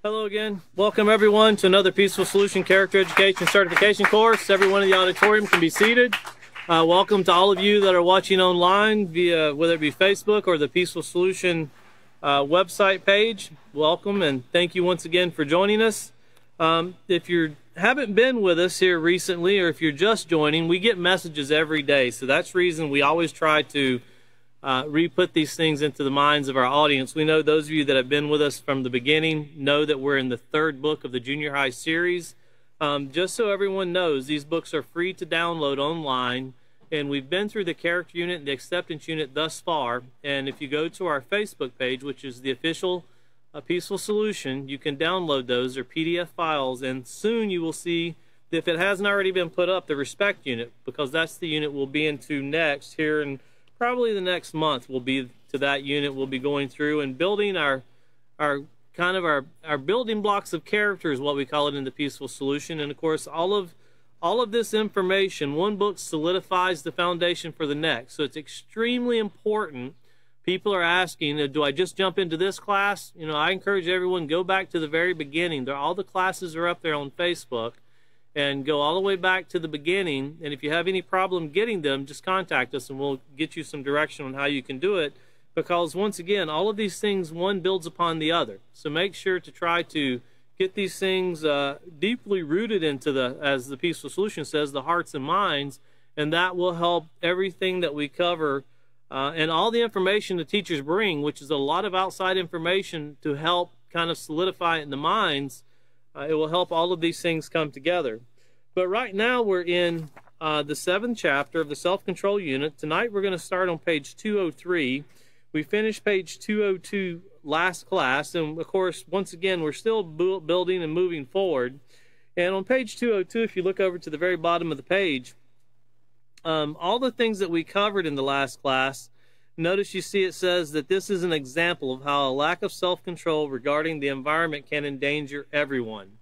Hello again. Welcome everyone to another Peaceful Solution Character Education Certification course. Everyone in the auditorium can be seated. Welcome to all of you that are watching online via whether it be Facebook or the Peaceful Solution website page. Welcome and thank you once again for joining us. If you haven't been with us here recently, or if you're just joining, we get messages every day. So that's the reason we always try to re-put these things into the minds of our audience. We know those of you that have been with us from the beginning know that we're in the third book of the junior high series. Just so everyone knows, these books are free to download online, and we've been through the character unit and the acceptance unit thus far. And if you go to our Facebook page, which is the official Peaceful Solution, you can download those. They're PDF files, and soon you will see, if it hasn't already been put up, the respect unit, because that's the unit we'll be into next here in probably the next month. We'll be to that unit. We'll be going through and building our building blocks of character is what we call it in the Peaceful Solution. And of course, all of this information, one book solidifies the foundation for the next. So it's extremely important. People are asking, do I just jump into this class? You know, I encourage everyone, go back to the very beginning. All the classes are up there on Facebook, and go all the way back to the beginning. And if you have any problem getting them, just contact us and we'll get you some direction on how you can do it. Because once again, all of these things, one builds upon the other. So make sure to try to get these things deeply rooted into the, as the Peaceful Solution says, the hearts and minds, and that will help everything that we cover and all the information the teachers bring, which is a lot of outside information to help kind of solidify it in the minds. It will help all of these things come together. But right now we're in the 7th chapter of the self-control unit. Tonight we're going to start on page 203. We finished page 202 last class, and of course, once again, we're still building and moving forward. And on page 202, if you look over to the very bottom of the page, all the things that we covered in the last class, notice you see it says that this is an example of how a lack of self-control regarding the environment can endanger everyone.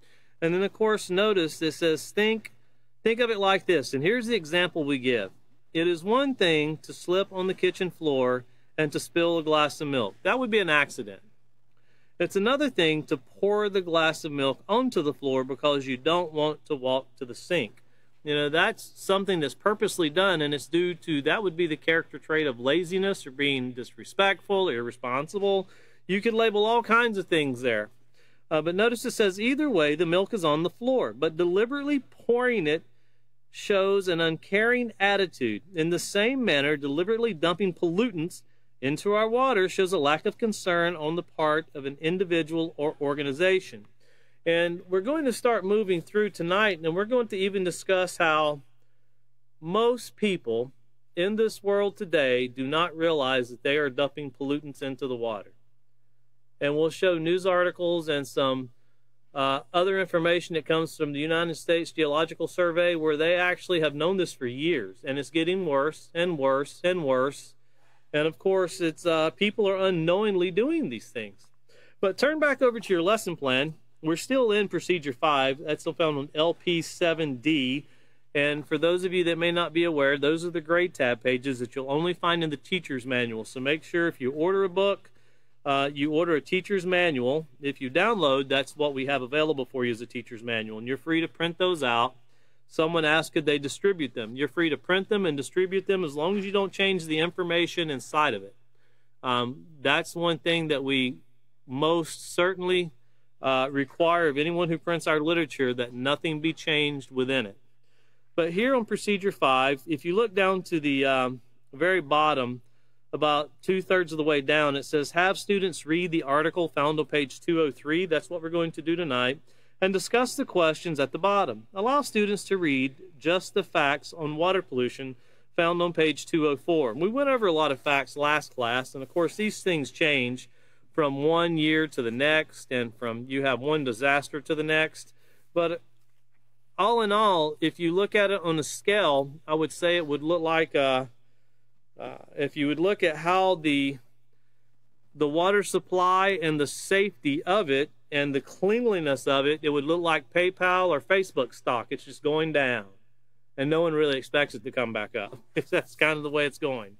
And then, of course, notice it says, think of it like this. And here's the example we give. It is one thing to slip on the kitchen floor and to spill a glass of milk. That would be an accident. It's another thing to pour the glass of milk onto the floor because you don't want to walk to the sink. You know, that's something that's purposely done, and it's due to, that would be the character trait of laziness or being disrespectful, irresponsible. You could label all kinds of things there. But notice it says, either way, the milk is on the floor, but deliberately pouring it shows an uncaring attitude. In the same manner, deliberately dumping pollutants into our water shows a lack of concern on the part of an individual or organization. And we're going to start moving through tonight, and we're going to even discuss how most people in this world today do not realize that they are dumping pollutants into the water. And we'll show news articles and some other information that comes from the United States Geological Survey, where they actually have known this for years, and it's getting worse and worse and worse. And of course, it's people are unknowingly doing these things. But turn back over to your lesson plan. We're still in Procedure 5. That's still found on LP 7D. And for those of you that may not be aware, those are the grade tab pages that you'll only find in the teacher's manual. So make sure if you order a book, you order a teacher's manual. If you download, that's what we have available for you as a teacher's manual. And you're free to print those out. Someone asked, could they distribute them? You're free to print them and distribute them as long as you don't change the information inside of it. That's one thing that we most certainly require of anyone who prints our literature, that nothing be changed within it. But here on Procedure 5, if you look down to the very bottom, about 2/3 of the way down, it says, have students read the article found on page 203. That's what we're going to do tonight. And discuss the questions at the bottom. Allow students to read just the facts on water pollution found on page 204. We went over a lot of facts last class, and of course these things change from one year to the next, and from you have one disaster to the next. But all in all, if you look at it on a scale, I would say it would look like, if you would look at how the water supply and the safety of it and the cleanliness of it, it would look like PayPal or Facebook stock. It's just going down, and no one really expects it to come back up. That's kind of the way it's going.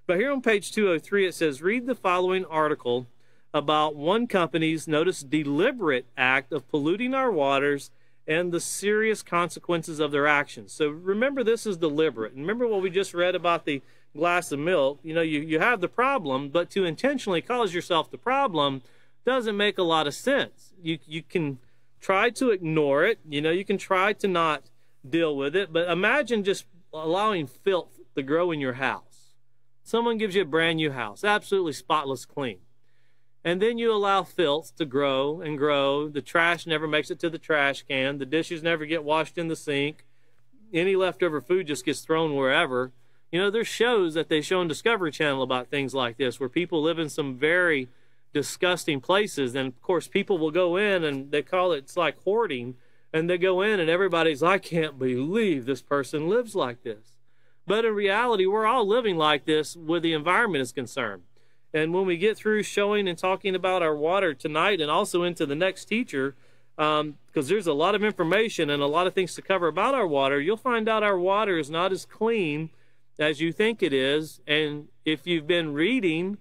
But here on page 203, it says, read the following article about one company's, notice, deliberate act of polluting our waters and the serious consequences of their actions. So remember, this is deliberate. And remember what we just read about the glass of milk. You know, you have the problem, but to intentionally cause yourself the problem doesn't make a lot of sense. You can try to ignore it. You know, you can try to not deal with it, but imagine just allowing filth to grow in your house. Someone gives you a brand new house, absolutely spotless clean. And then you allow filth to grow and grow. The trash never makes it to the trash can. The dishes never get washed in the sink. Any leftover food just gets thrown wherever. You know, there's shows that they show on Discovery Channel about things like this, where people live in some very disgusting places. And of course, people will go in and they call it, it's like hoarding. And they go in and everybody's, I can't believe this person lives like this. But in reality, we're all living like this where the environment is concerned. And when we get through showing and talking about our water tonight and also into the next teacher, because there's a lot of information and a lot of things to cover about our water, you'll find out our water is not as clean as you think it is. And if you've been reading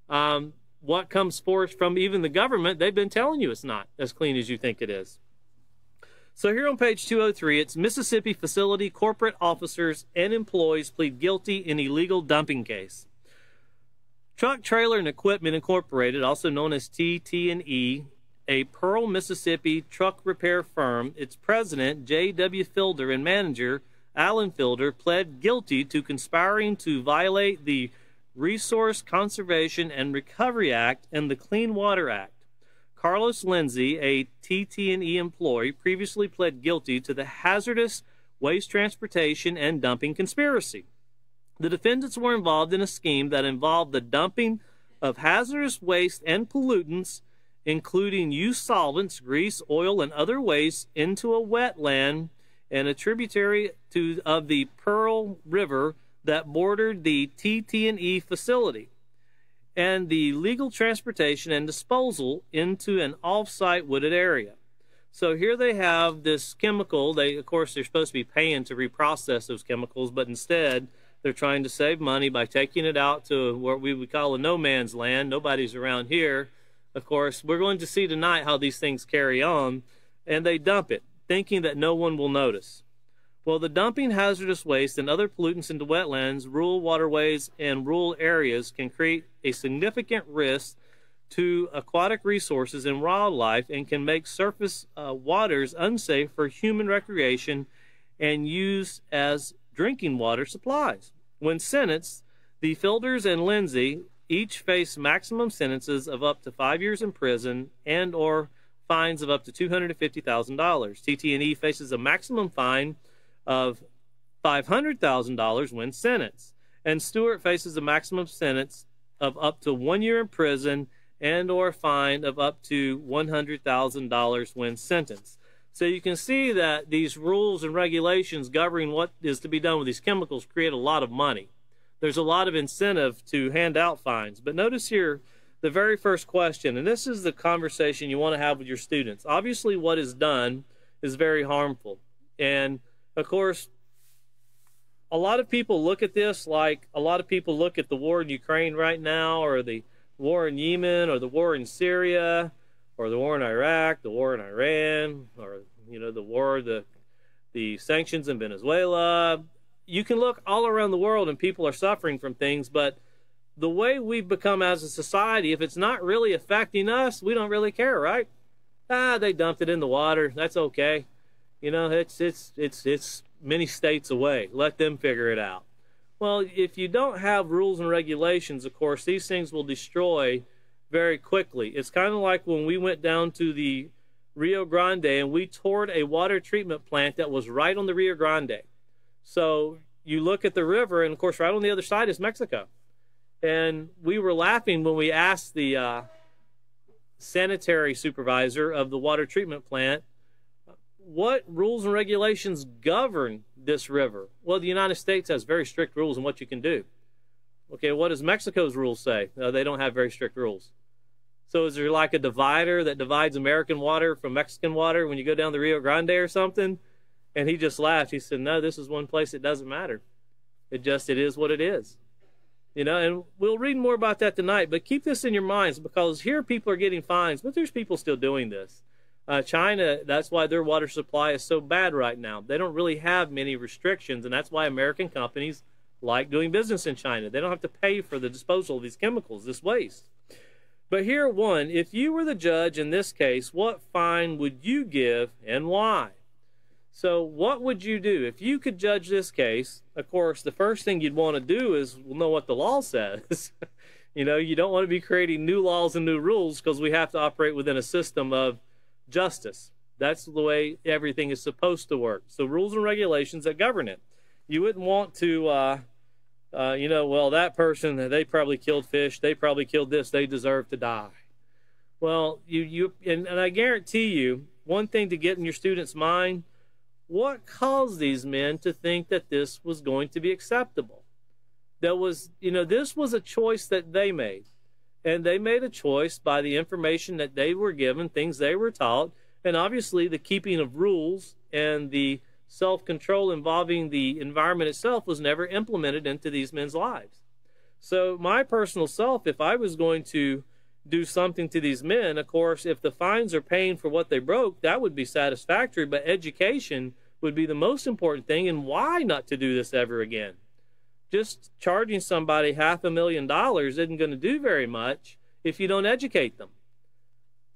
what comes forth from even the government, they've been telling you it's not as clean as you think it is. So here on page 203, it's Mississippi facility corporate officers and employees plead guilty in illegal dumping case. Truck Trailer and Equipment Incorporated, also known as TT&E, a Pearl, Mississippi truck repair firm, its president, J.W. Fielder, and manager, Alan Fielder, pled guilty to conspiring to violate the Resource Conservation and Recovery Act and the Clean Water Act. Carlos Lindsay, a TT&E employee, previously pled guilty to the hazardous waste transportation and dumping conspiracy. The defendants were involved in a scheme that involved the dumping of hazardous waste and pollutants, including used solvents, grease, oil, and other waste, into a wetland and a tributary of the Pearl River that bordered the TT&E facility, and the legal transportation and disposal into an off-site wooded area. So here they have this chemical. Of course, they're supposed to be paying to reprocess those chemicals, but instead they're trying to save money by taking it out to what we would call a no man's land. Nobody's around here. Of course, we're going to see tonight how these things carry on, and they dump it, thinking that no one will notice. Well, the dumping hazardous waste and other pollutants into wetlands, rural waterways, and rural areas can create a significant risk to aquatic resources and wildlife and can make surface waters unsafe for human recreation and use as drinking water supplies. When sentenced, the Fielders and Lindsay each face maximum sentences of up to 5 years in prison and or fines of up to $250,000. TT&E faces a maximum fine of $500,000 when sentenced, and Stewart faces a maximum sentence of up to 1 year in prison and or a fine of up to $100,000 when sentenced. So you can see that these rules and regulations governing what is to be done with these chemicals create a lot of money. There's a lot of incentive to hand out fines. But notice here the very first question, and this is the conversation you want to have with your students. Obviously, what is done is very harmful. And, of course, a lot of people look at this like a lot of people look at the war in Ukraine right now, or the war in Yemen, or the war in Syria, or the war in Iraq, the war in Iran, or, you know, the war, the sanctions in Venezuela. You can look all around the world and people are suffering from things, but the way we've become as a society, if it's not really affecting us, we don't really care, right? They dumped it in the water. That's okay. You know, it's many states away. Let them figure it out. Well, if you don't have rules and regulations, of course, these things will destroy very quickly. It's kind of like when we went down to the Rio Grande and we toured a water treatment plant that was right on the Rio Grande. So you look at the river, and of course, right on the other side is Mexico. And we were laughing when we asked the sanitary supervisor of the water treatment plant, what rules and regulations govern this river? Well, the United States has very strict rules on what you can do. Okay, what does Mexico's rules say? They don't have very strict rules. So is there like a divider that divides American water from Mexican water when you go down the Rio Grande or something? And he just laughed. He said, no, this is one place it doesn't matter. It is what it is. You know, and we'll read more about that tonight, but keep this in your minds, because here people are getting fines, but there's people still doing this. China, that's why their water supply is so bad right now. They don't really have many restrictions, and that's why American companies like doing business in China. They don't have to pay for the disposal of these chemicals, this waste. But here, one, if you were the judge in this case, what fine would you give and why? So what would you do? If you could judge this case, of course, the first thing you'd want to do is know what the law says. You know, you don't want to be creating new laws and new rules, because we have to operate within a system of justice. That's the way everything is supposed to work. So rules and regulations that govern it. You wouldn't want to, you know, well, that person, they probably killed fish, they probably killed this, they deserve to die. Well, and I guarantee you, one thing to get in your students' mind, what caused these men to think that this was going to be acceptable? There was, you know, this was a choice that they made. And they made a choice by the information that they were given, things they were taught, and obviously the keeping of rules and the self-control involving the environment itself was never implemented into these men's lives. So my personal self, if I was going to do something to these men, of course, if the fines are paying for what they broke, that would be satisfactory, but education would be the most important thing. And why not to do this ever again? Just charging somebody $500,000 isn't going to do very much if you don't educate them.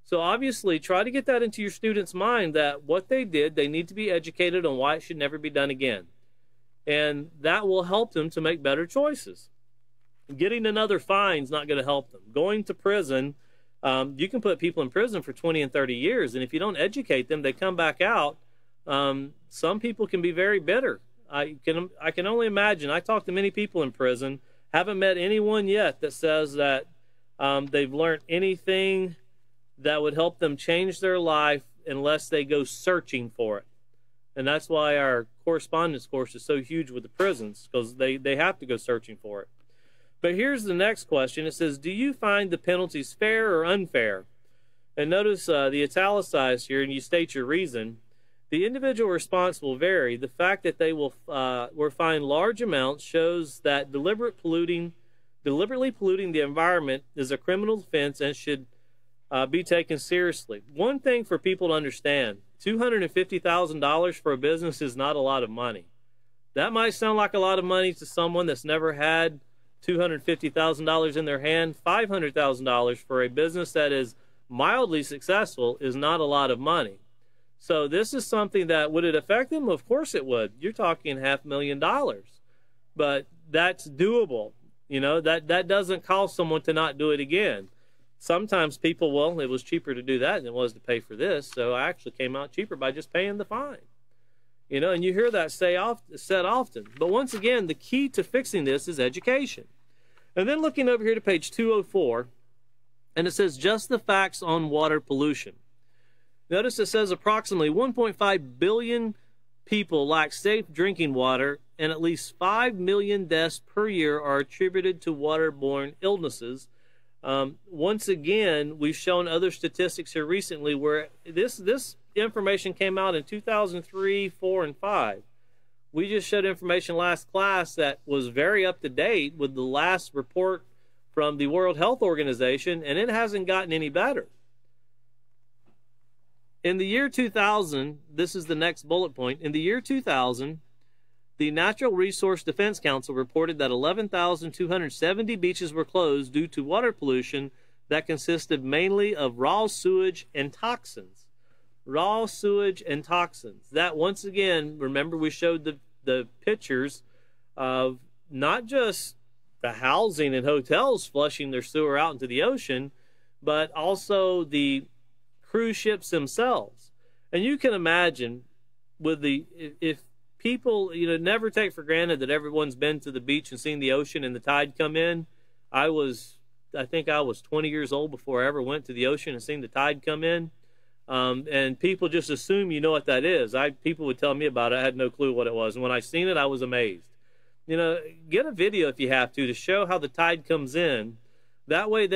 So obviously try to get that into your students' mind, that what they did, they need to be educated on why it should never be done again. And that will help them to make better choices. Getting another fine is not going to help them. Going to prison, you can put people in prison for 20 and 30 years, and if you don't educate them, they come back out. Some people can be very bitter. I can only imagine. I talk to many people in prison, haven't met anyone yet that says that they've learned anything that would help them change their life unless they go searching for it. And that's why our correspondence course is so huge with the prisons, because they have to go searching for it. But here's the next question. It says, do you find the penalties fair or unfair? And notice the italicized here, and you state your reason. The individual response will vary. The fact that they will fine large amounts shows that deliberately polluting the environment is a criminal offense and should be taken seriously. One thing for people to understand, $250,000 for a business is not a lot of money. That might sound like a lot of money to someone that's never had $250,000 in their hand. $500,000 for a business that is mildly successful is not a lot of money. So this is something that, would it affect them? Of course it would. You're talking $500,000. But that's doable. You know, that doesn't cause someone to not do it again. Sometimes people, well, it was cheaper to do that than it was to pay for this, so I actually came out cheaper by just paying the fine. You know, and you hear that said often. But once again, the key to fixing this is education. And then looking over here to page 204, and it says, just the facts on water pollution. Notice it says approximately 1.5 billion people lack safe drinking water, and at least 5 million deaths per year are attributed to waterborne illnesses. Once again, we've shown other statistics here recently where this information came out in 2003, 4, and 5. We just showed information last class that was very up to date with the last report from the World Health Organization, and it hasn't gotten any better. In the year 2000, this is the next bullet point, in the year 2000, the Natural Resource Defense Council reported that 11,270 beaches were closed due to water pollution that consisted mainly of raw sewage and toxins. Raw sewage and toxins. That, once again, remember we showed the pictures of not just the housing and hotels flushing their sewer out into the ocean, but also the cruise ships themselves. And you can imagine with if people, you know, never take for granted that everyone's been to the beach and seen the ocean and the tide come in. I think I was 20 years old before I ever went to the ocean and seen the tide come in. And people just assume you know what that is. People would tell me about it. I had no clue what it was. And when I seen it, I was amazed. You know, get a video if you have to show how the tide comes in. That way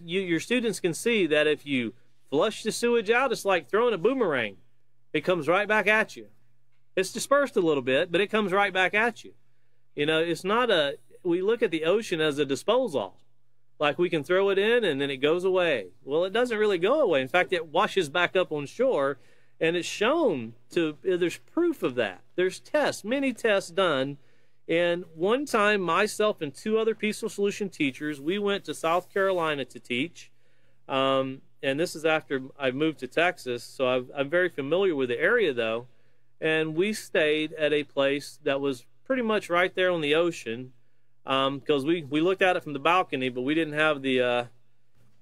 your students can see that if you flush the sewage out, it's like throwing a boomerang. It comes right back at you. It's dispersed a little bit, but it comes right back at you. You know, it's not we look at the ocean as a disposal. Like we can throw it in and then it goes away. Well, it doesn't really go away. In fact, it washes back up on shore, and it's shown to, there's proof of that. There's tests, many tests done. And one time, myself and 2 other Peaceful Solution teachers, we went to South Carolina to teach. And this is after I moved to Texas, so I'm very familiar with the area, though. And we stayed at a place that was pretty much right there on the ocean, because we looked at it from the balcony, but we didn't have the,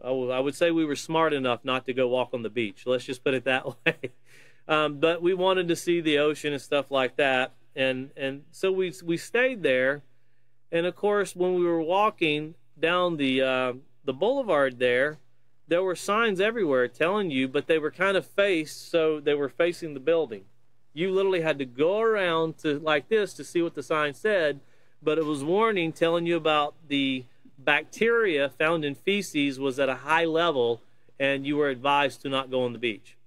I would say we were smart enough not to go walk on the beach. Let's just put it that way. But we wanted to see the ocean and stuff like that. And so we stayed there. And of course, when we were walking down the boulevard there were signs everywhere telling you, but they were kind of faced, so they were facing the building. You literally had to go around to like this to see what the sign said, but it was warning, telling you about the bacteria found in feces was at a high level, and you were advised to not go on the beach.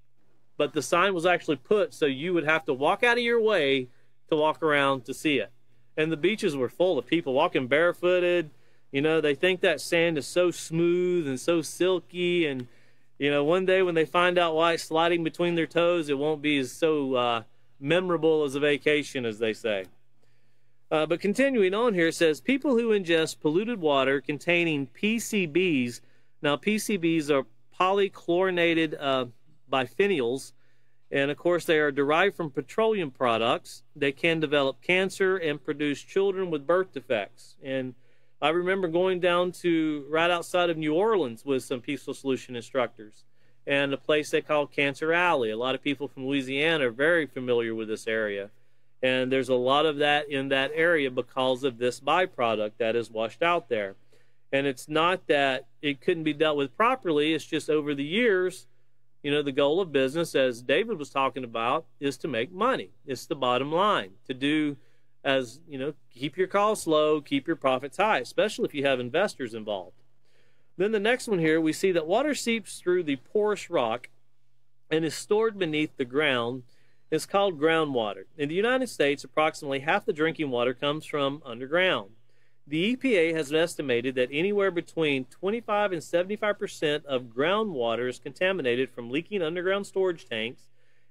But the sign was actually put so you would have to walk out of your way to walk around to see it. And the beaches were full of people walking barefooted. You know, they think that sand is so smooth and so silky, and you know, one day when they find out why it's sliding between their toes, it won't be as so memorable as a vacation, as they say. But continuing on here, it says, people who ingest polluted water containing PCBs. Now, PCBs are polychlorinated biphenyls, and of course they are derived from petroleum products. They can develop cancer and produce children with birth defects. And I remember going down to right outside of New Orleans with some Peaceful Solution instructors, and a place they call Cancer Alley. A lot of people from Louisiana are very familiar with this area. And there's a lot of that in that area because of this byproduct that is washed out there. And it's not that it couldn't be dealt with properly. It's just over the years, you know, the goal of business, as David was talking about, is to make money. It's the bottom line. To do, as, you know, keep your costs low, keep your profits high, especially if you have investors involved. Then the next one here, we see that water seeps through the porous rock and is stored beneath the ground. It's called groundwater. In the United States, approximately half the drinking water comes from underground. The EPA has estimated that anywhere between 25 and 75% of groundwater is contaminated from leaking underground storage tanks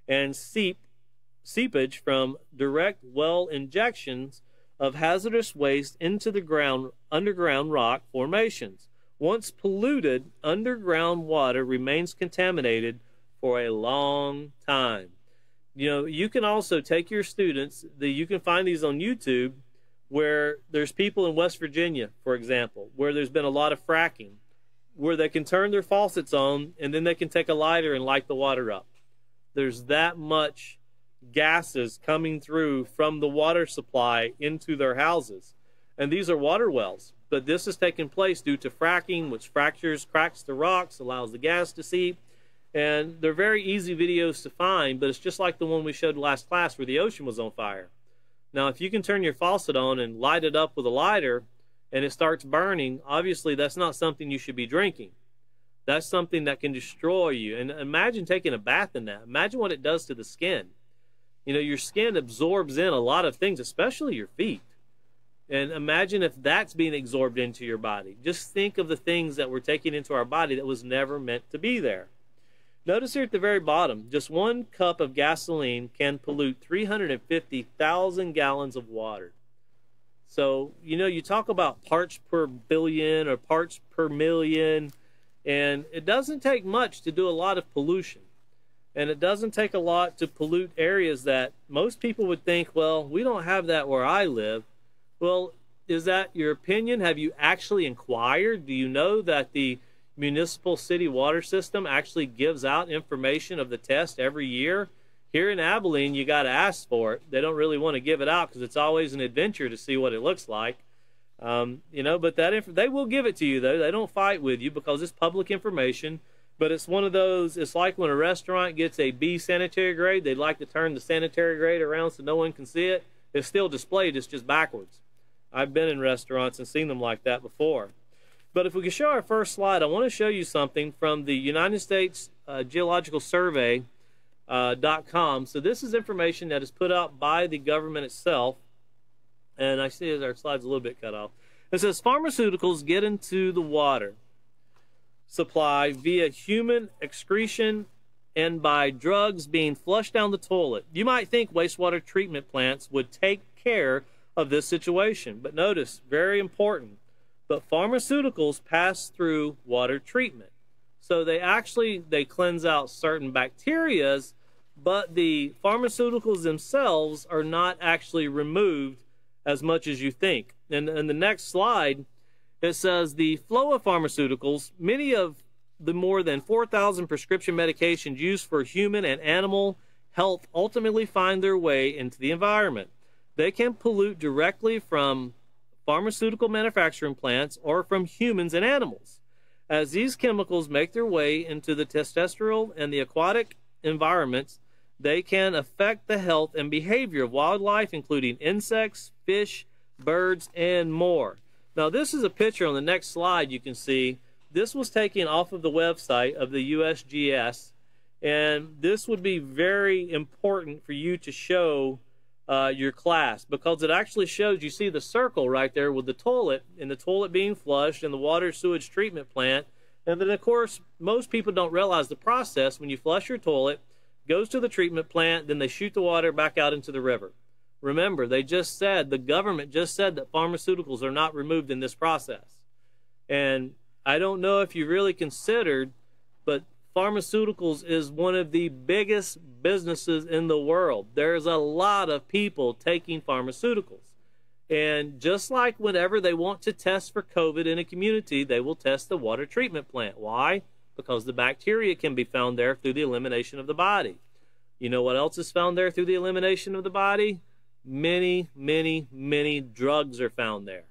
and seepage from direct well injections of hazardous waste into the underground rock formations. Once polluted, underground water remains contaminated for a long time. You know, you can also take your students, you can find these on YouTube, where there's people in West Virginia, for example, where there's been a lot of fracking, where they can turn their faucets on and then they can take a lighter and light the water up. There's that much gases coming through from the water supply into their houses. And these are water wells. But this has taken place due to fracking, which cracks the rocks, allows the gas to seep. And they're very easy videos to find, but it's just like the one we showed last class where the ocean was on fire. Now, if you can turn your faucet on and light it up with a lighter and it starts burning, obviously that's not something you should be drinking. That's something that can destroy you. And imagine taking a bath in that. Imagine what it does to the skin. You know, your skin absorbs in a lot of things, especially your feet. And imagine if that's being absorbed into your body. Just think of the things that we're taking into our body that was never meant to be there. Notice here at the very bottom, just 1 cup of gasoline can pollute 350,000 gallons of water. So, you know, you talk about parts per billion or parts per million, and it doesn't take much to do a lot of pollution. And it doesn't take a lot to pollute areas that most people would think, well, we don't have that where I live. Well, is that your opinion? Have you actually inquired? Do you know that the municipal city water system actually gives out information of the test every year? Here in Abilene, you got to ask for it. They don't really want to give it out because it's always an adventure to see what it looks like. You know, but they will give it to you, though. They don't fight with you because it's public information. But it's one of those, it's like when a restaurant gets a B sanitary grade, they'd like to turn the sanitary grade around so no one can see it. It's still displayed, it's just backwards. I've been in restaurants and seen them like that before. But if we could show our first slide, I want to show you something from the United States Geological Survey.com. So this is information that is put out by the government itself. And I see our slide's a little bit cut off. It says pharmaceuticals get into the water supply via human excretion and by drugs being flushed down the toilet. You might think wastewater treatment plants would take care of this situation, but notice, very important, but pharmaceuticals pass through water treatment. So they cleanse out certain bacterias, but the pharmaceuticals themselves are not actually removed as much as you think. And in the next slide, it says the flow of pharmaceuticals, many of the more than 4,000 prescription medications used for human and animal health ultimately find their way into the environment. They can pollute directly from pharmaceutical manufacturing plants or from humans and animals. As these chemicals make their way into the testosterone and the aquatic environments, they can affect the health and behavior of wildlife, including insects, fish, birds, and more. Now, this is a picture on the next slide you can see. This was taken off of the website of the USGS, and this would be very important for you to show your class, because it actually shows, you see the circle right there with the toilet, and the toilet being flushed, and the water sewage treatment plant. And then, of course, most people don't realize the process. When you flush your toilet, goes to the treatment plant, then they shoot the water back out into the river. Remember, the government just said that pharmaceuticals are not removed in this process. And I don't know if you really considered, but pharmaceuticals is one of the biggest businesses in the world. There's a lot of people taking pharmaceuticals. And just like whenever they want to test for COVID in a community, they will test the water treatment plant. Why? Because the bacteria can be found there through the elimination of the body. You know what else is found there through the elimination of the body? Many, many, many drugs are found there.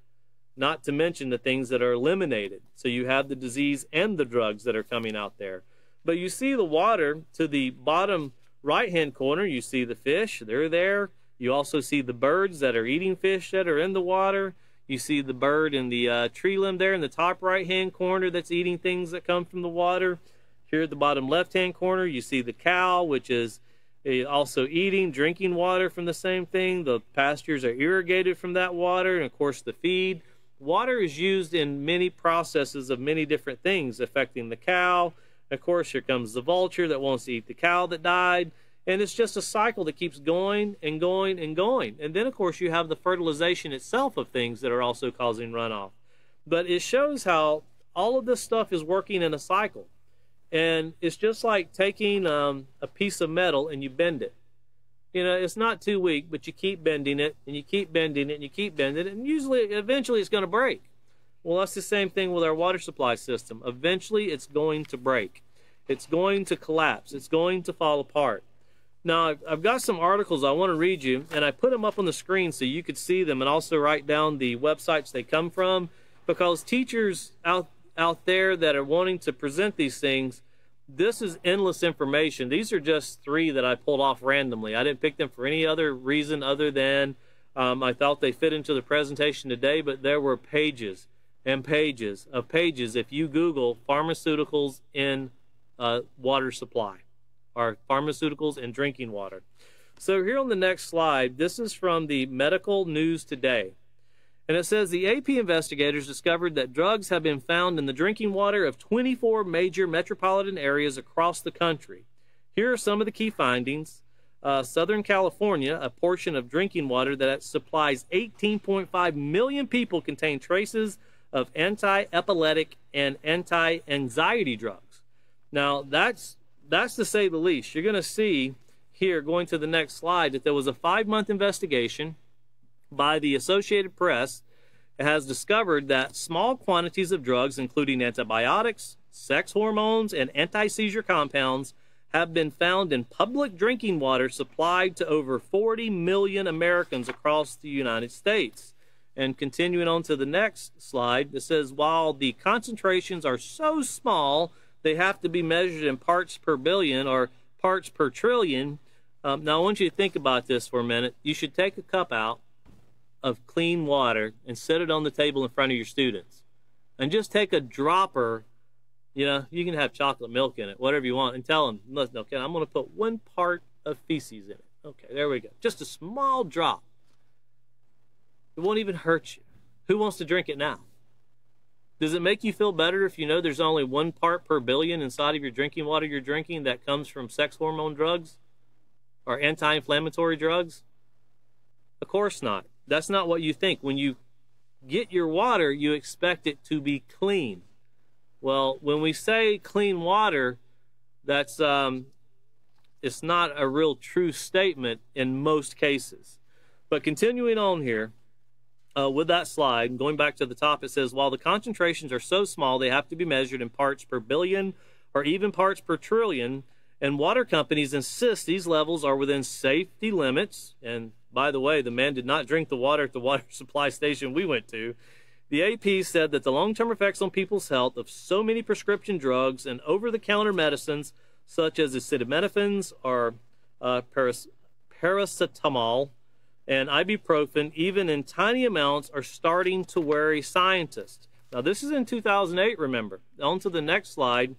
Not to mention the things that are eliminated. So you have the disease and the drugs that are coming out there. But you see the water to the bottom right-hand corner. You see the fish. They're there. You also see the birds that are eating fish that are in the water. You see the bird in the tree limb there in the top right-hand corner that's eating things that come from the water. Here at the bottom left-hand corner, you see the cow, which is also eating, drinking water from the same thing. The pastures are irrigated from that water, and of course the feed. Water is used in many processes of many different things affecting the cow. Of course, here comes the vulture that wants to eat the cow that died. And it's just a cycle that keeps going and going and going. And then, of course, you have the fertilization itself of things that are also causing runoff. But it shows how all of this stuff is working in a cycle. And it's just like taking a piece of metal and you bend it. You know, it's not too weak, but you keep bending it, and you keep bending it, and you keep bending it, and eventually it's going to break. Well, that's the same thing with our water supply system. Eventually it's going to break. It's going to collapse. It's going to fall apart. Now, I've got some articles I want to read you, and I put them up on the screen so you could see them and also write down the websites they come from, because teachers out there that are wanting to present these things, this is endless information. These are just 3 that I pulled off randomly. I didn't pick them for any other reason other than I thought they fit into the presentation today, but there were pages and pages of pages if you Google pharmaceuticals in water supply or pharmaceuticals in drinking water. So here on the next slide, this is from the Medical News Today. And it says the AP investigators discovered that drugs have been found in the drinking water of 24 major metropolitan areas across the country. Here are some of the key findings. Southern California, a portion of drinking water that supplies 18.5 million people, contain traces of anti-epileptic and anti-anxiety drugs. Now, that's to say the least. You're going to see here, going to the next slide, that there was a 5-month investigation by the Associated Press. It has discovered that small quantities of drugs, including antibiotics, sex hormones, and anti-seizure compounds, have been found in public drinking water supplied to over 40 million Americans across the United States. And continuing on to the next slide, it says while the concentrations are so small, they have to be measured in parts per billion or parts per trillion. Now, I want you to think about this for a minute. You should take a cup out of clean water and set it on the table in front of your students. And just take a dropper, you know, you can have chocolate milk in it, whatever you want, and tell them, listen, okay, I'm going to put 1 part of feces in it. Okay, there we go. Just a small drop. It won't even hurt you. Who wants to drink it now? Does it make you feel better if you know there's only 1 part per billion inside of your drinking water you're drinking that comes from sex hormone drugs or anti-inflammatory drugs? Of course not. That's not what you think. When you get your water, you expect it to be clean. Well, when we say clean water, that's it's not a real true statement in most cases. But continuing on here, with that slide, going back to the top, it says, while the concentrations are so small, they have to be measured in parts per billion or even parts per trillion, and water companies insist these levels are within safety limits. And by the way, the man did not drink the water at the water supply station we went to. The AP said that the long-term effects on people's health of so many prescription drugs and over-the-counter medicines such as acetaminophen or paracetamol and ibuprofen, even in tiny amounts, are starting to worry scientists. Now, this is in 2008, remember. On to the next slide.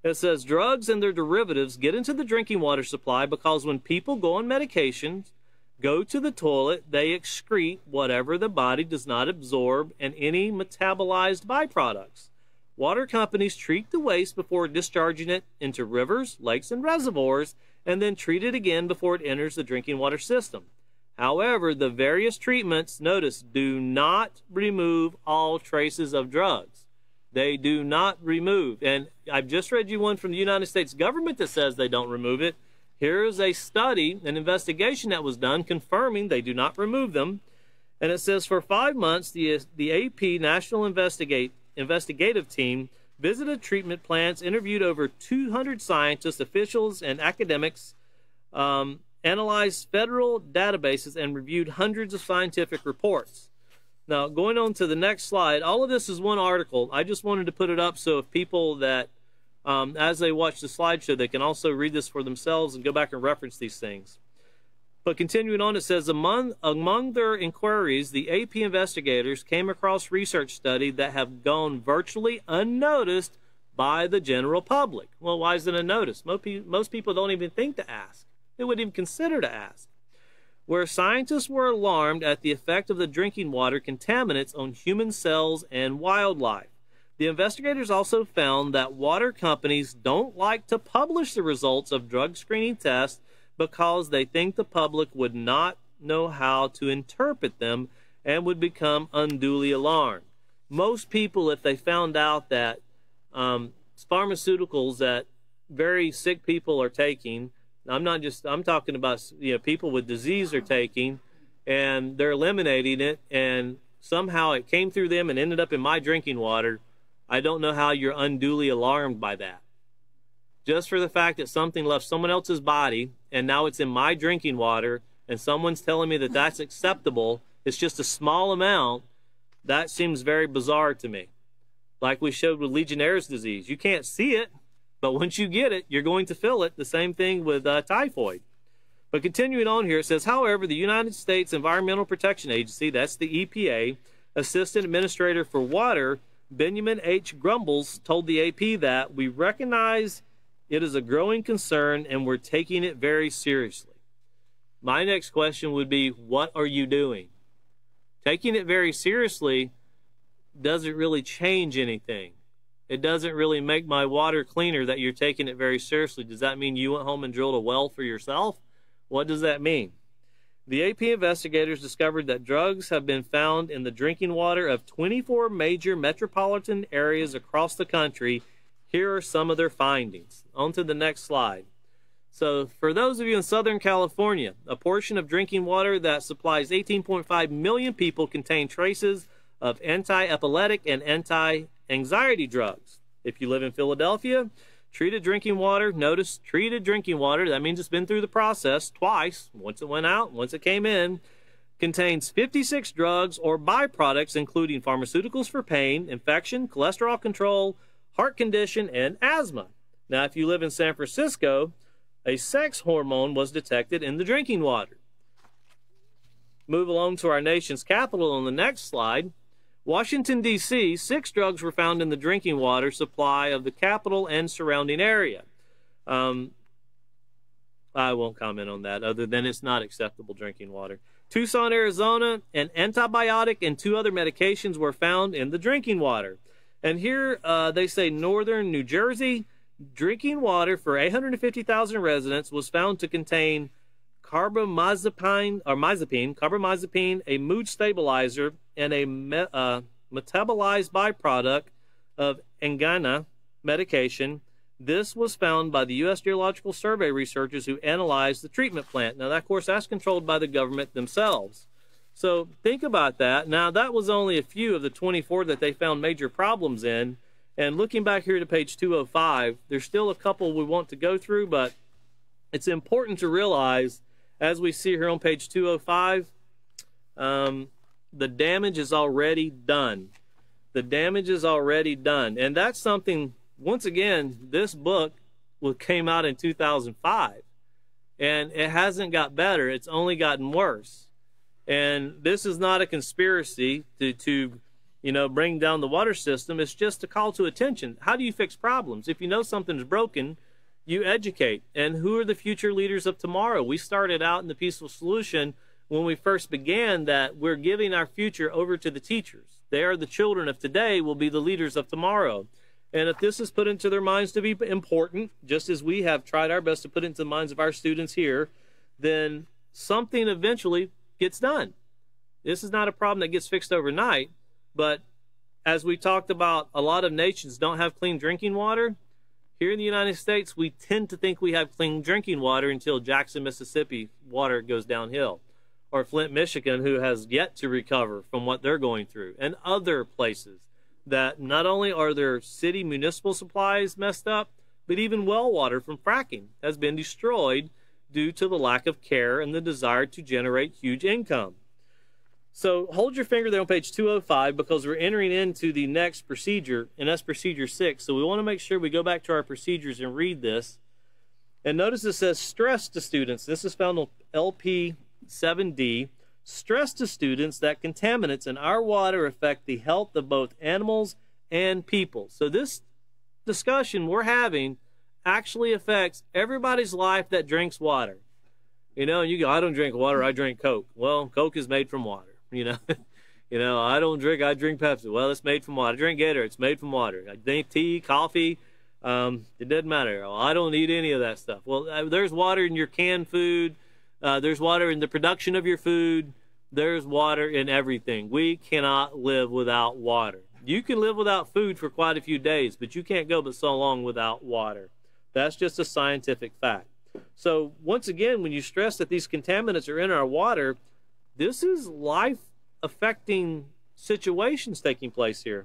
It says, drugs and their derivatives get into the drinking water supply because when people go on medications, go to the toilet, they excrete whatever the body does not absorb and any metabolized byproducts. Water companies treat the waste before discharging it into rivers, lakes, and reservoirs, and then treat it again before it enters the drinking water system. However, the various treatments, notice, do not remove all traces of drugs. They do not remove. And I've just read you one from the United States government that says they don't remove it. Here's a study, an investigation that was done confirming they do not remove them. And it says for 5 months, the AP National Investigative Team visited treatment plants, interviewed over 200 scientists, officials, and academics, analyzed federal databases, and reviewed hundreds of scientific reports. Now, going on to the next slide, all of this is one article. I just wanted to put it up so if people that, as they watch the slideshow, they can also read this for themselves and go back and reference these things. But continuing on, it says, among their inquiries, the AP investigators came across research studies that have gone virtually unnoticed by the general public. Well, why is it unnoticed? Most people don't even think to ask. They wouldn't even consider to ask. Where scientists were alarmed at the effect of the drinking water contaminants on human cells and wildlife. The investigators also found that water companies don't like to publish the results of drug screening tests because they think the public would not know how to interpret them and would become unduly alarmed. Most people, if they found out that pharmaceuticals that very sick people are taking, I'm talking about, people with disease are taking, and they're eliminating it, and somehow it came through them and ended up in my drinking water. I don't know how you're unduly alarmed by that. Just for the fact that something left someone else's body, and now it's in my drinking water, and someone's telling me that that's acceptable, it's just a small amount, that seems very bizarre to me. Like we showed with Legionnaire's disease. You can't see it, but once you get it, you're going to feel it. The same thing with typhoid. But continuing on here, it says, however, the United States Environmental Protection Agency, that's the EPA, Assistant Administrator for Water, Benjamin H. Grumbles, told the AP that we recognize it is a growing concern and we're taking it very seriously. My next question would be, what are you doing? Taking it very seriously doesn't really change anything. It doesn't really make my water cleaner that you're taking it very seriously. Does that mean you went home and drilled a well for yourself? What does that mean? The AP investigators discovered that drugs have been found in the drinking water of 24 major metropolitan areas across the country. Here are some of their findings. On to the next slide. So for those of you in Southern California, a portion of drinking water that supplies 18.5 million people contain traces of anti-epileptic and anti-anxiety drugs. If you live in Philadelphia, treated drinking water, notice treated drinking water, that means it's been through the process twice, once it went out, once it came in, contains 56 drugs or byproducts including pharmaceuticals for pain, infection, cholesterol control, heart condition, and asthma. Now, if you live in San Francisco, a sex hormone was detected in the drinking water. Move along to our nation's capital on the next slide. Washington, D.C., 6 drugs were found in the drinking water supply of the capital and surrounding area. I won't comment on that other than it's not acceptable drinking water. Tucson, Arizona, an antibiotic and 2 other medications were found in the drinking water. And here they say northern New Jersey, drinking water for 850,000 residents was found to contain carbamazepine, a mood stabilizer, and a metabolized byproduct of angina medication. This was found by the U.S. Geological Survey researchers who analyzed the treatment plant. Now, that, of course, that's controlled by the government themselves. So think about that. Now, that was only a few of the 24 that they found major problems in. And looking back here to page 205, there's still a couple we want to go through, but it's important to realize, as we see here on page 205, the damage is already done. The damage is already done. And that's something, once again, this book came out in 2005. And it hasn't got better. It's only gotten worse. And this is not a conspiracy to bring down the water system. It's just a call to attention. How do you fix problems? If you know something's broken, you educate. And who are the future leaders of tomorrow? We started out in the Peaceful Solution when we first began that we're giving our future over to the teachers. They are the children of today, will be the leaders of tomorrow. And if this is put into their minds to be important, just as we have tried our best to put into the minds of our students here, then something eventually gets done. This is not a problem that gets fixed overnight, but as we talked about, a lot of nations don't have clean drinking water. Here in the United States, we tend to think we have clean drinking water until Jackson, Mississippi water goes downhill, or Flint, Michigan, who has yet to recover from what they're going through, and other places that not only are their city municipal supplies messed up, but even well water from fracking has been destroyed due to the lack of care and the desire to generate huge income. So hold your finger there on page 205 because we're entering into the next procedure, and that's procedure 6. So we want to make sure we go back to our procedures and read this. And notice it says stress to students. This is found on LP 7D. Stress to students that contaminants in our water affect the health of both animals and people. So this discussion we're having actually affects everybody's life that drinks water. You know, you go, I don't drink water, I drink Coke. Well, Coke is made from water. I don't drink, I drink Pepsi. Well, it's made from water. I drink Gatorade, it's made from water. I drink tea, coffee, it doesn't matter. I don't eat any of that stuff. Well, there's water in your canned food. There's water in the production of your food. There's water in everything. We cannot live without water. You can live without food for quite a few days, but you can't go but so long without water. That's just a scientific fact. So once again, when you stress that these contaminants are in our water, this is life-affecting situations taking place here.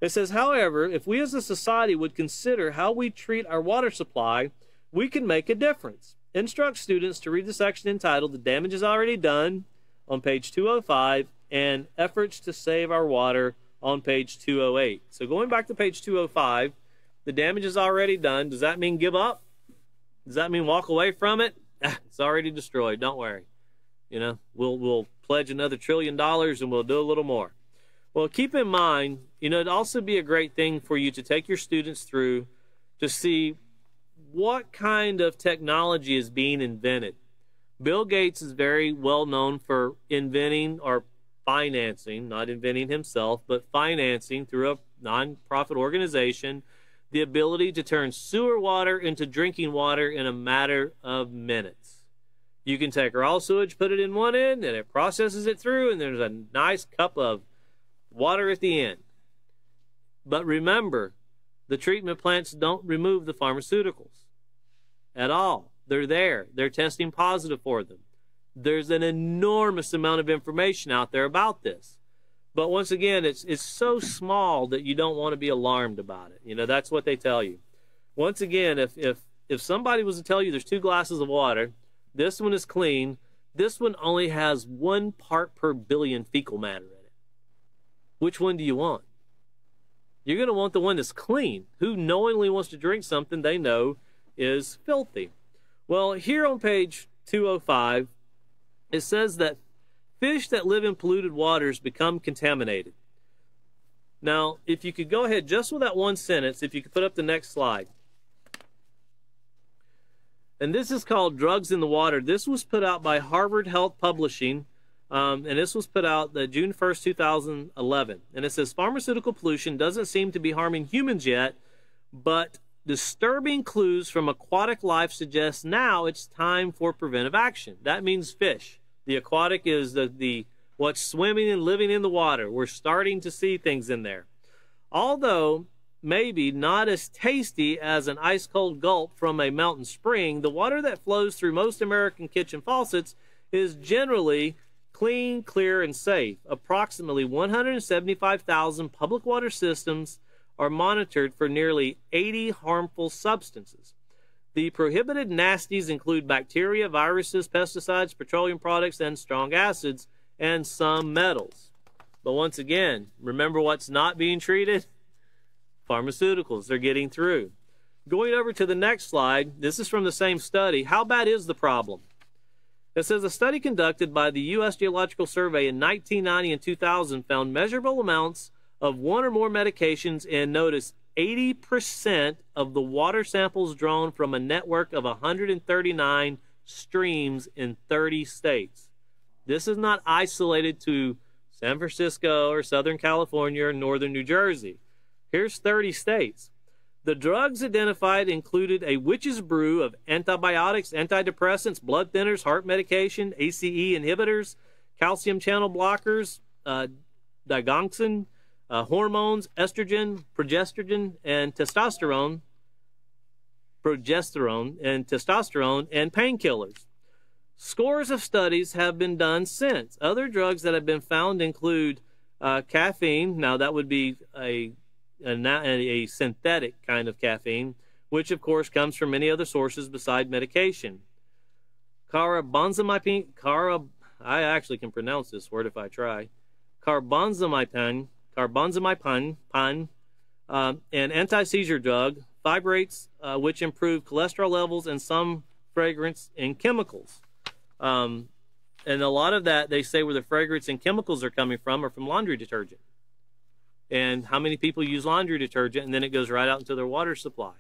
It says, however, if we as a society would consider how we treat our water supply, we can make a difference. Instruct students to read the section entitled "The Damage is Already Done" on page 205 and "Efforts to Save Our Water" on page 208. So going back to page 205, the damage is already done. Does that mean give up? Does that mean walk away from it? It's already destroyed. Don't worry. We'll pledge another $1 trillion and we'll do a little more. Well, keep in mind, it'd also be a great thing for you to take your students through to see what kind of technology is being invented. Bill Gates is very well known for inventing or financing, not inventing himself, but financing through a non-profit organization, the ability to turn sewer water into drinking water in a matter of minutes. You can take raw sewage, put it in one end, and it processes it through, and there's a nice cup of water at the end. But remember, the treatment plants don't remove the pharmaceuticals at all. They're there. They're testing positive for them. There's an enormous amount of information out there about this. But once again, it's so small that you don't want to be alarmed about it. That's what they tell you. Once again, if somebody was to tell you there's 2 glasses of water, this one is clean, this one only has 1 part per billion fecal matter in it. Which one do you want? You're going to want the one that's clean. Who knowingly wants to drink something they know is filthy? Well, here on page 205, it says that fish that live in polluted waters become contaminated. Now, if you could go ahead just with that one sentence, if you could put up the next slide. And this is called Drugs in the Water. This was put out by Harvard Health Publishing And this was put out June 1st, 2011. And it says, pharmaceutical pollution doesn't seem to be harming humans yet, but disturbing clues from aquatic life suggest now it's time for preventive action. That means fish. The aquatic is what's swimming and living in the water. We're starting to see things in there. Although maybe not as tasty as an ice-cold gulp from a mountain spring, the water that flows through most American kitchen faucets is generally clean, clear, and safe. Approximately 175,000 public water systems are monitored for nearly 80 harmful substances. The prohibited nasties include bacteria, viruses, pesticides, petroleum products, and strong acids, and some metals. But once again, remember what's not being treated? Pharmaceuticals. They're getting through. Going over to the next slide, this is from the same study. How bad is the problem? It says a study conducted by the U.S. Geological Survey in 1990 and 2000 found measurable amounts of one or more medications in, notice, 80% of the water samples drawn from a network of 139 streams in 30 states. This is not isolated to San Francisco or Southern California or Northern New Jersey. Here's 30 states. The drugs identified included a witch's brew of antibiotics, antidepressants, blood thinners, heart medication, ACE inhibitors, calcium channel blockers, digoxin, hormones, estrogen, progesterone, and testosterone, and painkillers. Scores of studies have been done since. Other drugs that have been found include caffeine. Now, that would be a synthetic kind of caffeine, which, of course, comes from many other sources beside medication. Carbenzamine, I actually can pronounce this word if I try. Carbenzamine, and anti-seizure drug, fibrates, which improve cholesterol levels, and some fragrance and chemicals. And a lot of that, they say, where the fragrance and chemicals are coming from are from laundry detergent. And how many people use laundry detergent, and then it goes right out into their water supply.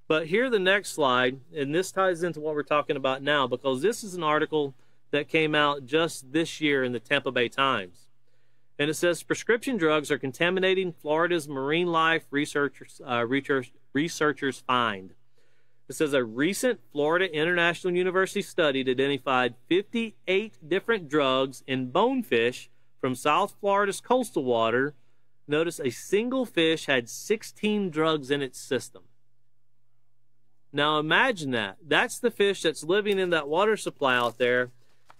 But here, the next slide, and this ties into what we're talking about now, because this is an article that came out just this year in the Tampa Bay Times. And it says, prescription drugs are contaminating Florida's marine life, researchers find. It says a recent Florida International University study identified 58 different drugs in bonefish from South Florida's coastal water. Notice a single fish had 16 drugs in its system. Now imagine that. That's the fish that's living in that water supply out there,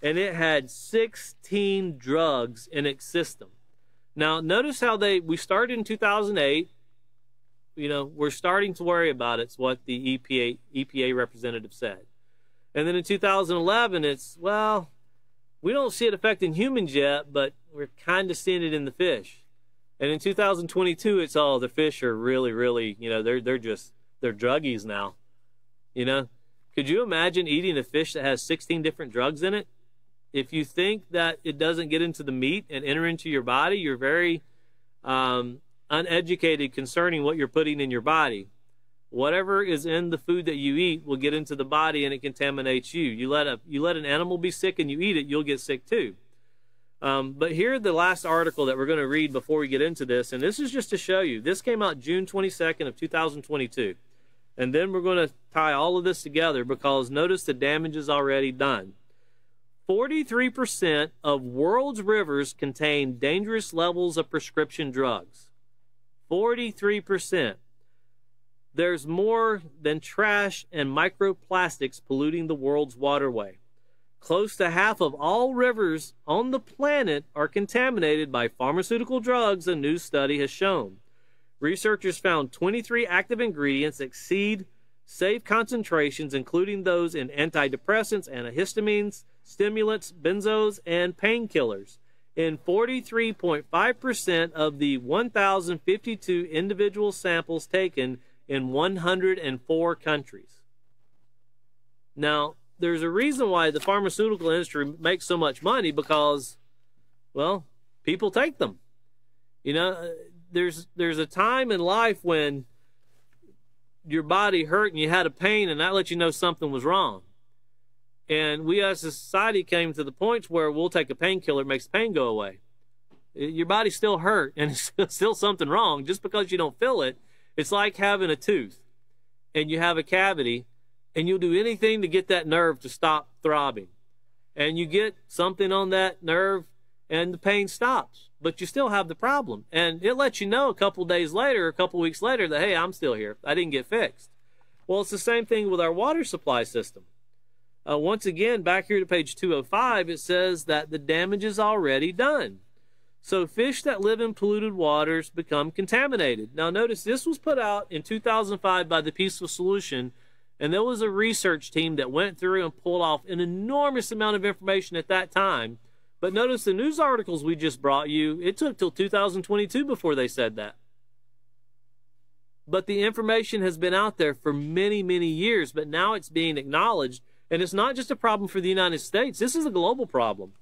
and it had 16 drugs in its system. Now notice how we started in 2008. You know, we're starting to worry about it. It's what the EPA representative said. And then in 2011, it's, well, we don't see it affecting humans yet, but we're kind of seeing it in the fish. And in 2022, it's, oh, the fish are really, really, you know, they're druggies now. You know, could you imagine eating a fish that has 16 different drugs in it? If you think that it doesn't get into the meat and enter into your body, you're very uneducated concerning what you're putting in your body. Whatever is in the food that you eat will get into the body, and it contaminates you. You let an animal be sick and you eat it, you'll get sick too. But here's the last article that we're going to read before we get into this, and this is just to show you. This came out June 22nd of 2022. And then we're going to tie all of this together, because notice the damage is already done. 43% of world's rivers contain dangerous levels of prescription drugs. 43%. There's more than trash and microplastics polluting the world's waterway. Close to half of all rivers on the planet are contaminated by pharmaceutical drugs, a new study has shown. Researchers found 23 active ingredients exceed safe concentrations, including those in antidepressants, antihistamines, stimulants, benzos, and painkillers, in 43.5% of the 1,052 individual samples taken in 104 countries. Now, there's a reason why the pharmaceutical industry makes so much money, because, well, people take them. You know, there's a time in life when your body hurt and you had a pain, and that let you know something was wrong. And we as a society came to the point where we'll take a painkiller, it makes the pain go away. Your body's still hurt and it's still something wrong. Just because you don't feel it, it's like having a tooth and you have a cavity and you'll do anything to get that nerve to stop throbbing. And you get something on that nerve and the pain stops, but you still have the problem. And it lets you know a couple days later, a couple weeks later that, hey, I'm still here. I didn't get fixed. Well, it's the same thing with our water supply system. Once again, back here to page 205, it says that the damage is already done. So fish that live in polluted waters become contaminated. Now notice this was put out in 2005 by the Peaceful Solution, and there was a research team that went through and pulled off an enormous amount of information at that time. But notice the news articles we just brought you, it took till 2022 before they said that. But the information has been out there for many, many years, but now it's being acknowledged. And it's not just a problem for the United States. This is a global problem.